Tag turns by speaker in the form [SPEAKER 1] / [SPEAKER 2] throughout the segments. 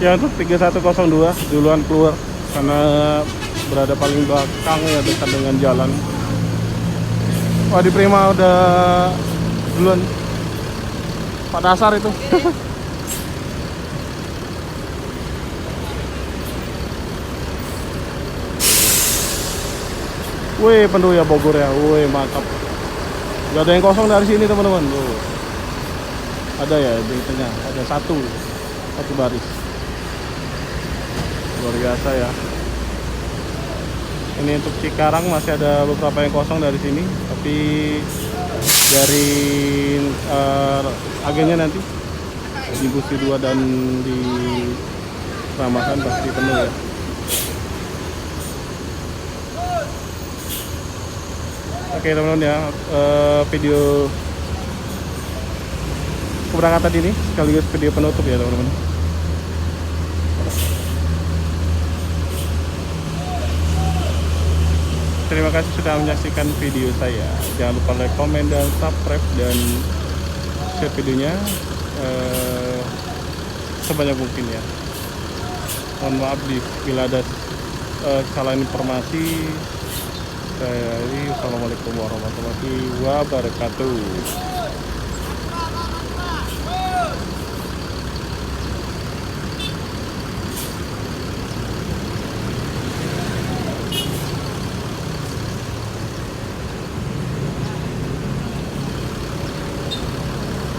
[SPEAKER 1] Ya untuk 3102 duluan keluar karena berada paling belakang ya, dekat dengan jalan. Wah, di Prima udah duluan. Pak Dasar itu. Wih, penuh ya Bogor ya. Wih, mantap. Gak ada yang kosong dari sini teman-teman. Ada ya di tengah, ada satu baris. Luar biasa ya. Ini untuk Cikarang masih ada beberapa yang kosong dari sini, tapi dari agennya nanti di Gusti 2 dan di Ramadan pasti penuh ya. Oke teman-teman ya, video keberangkatan ini sekaligus video penutup ya teman-teman. Terima kasih sudah menyaksikan video saya. Jangan lupa like, komen, dan subscribe, dan share videonya sebanyak mungkin ya. Mohon maaf bila ada kesalahan informasi. Assalamualaikum warahmatullahi wabarakatuh.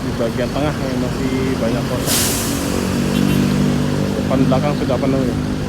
[SPEAKER 1] Di bagian tengah yang masih banyak kosong, depan belakang sudah penuh ya.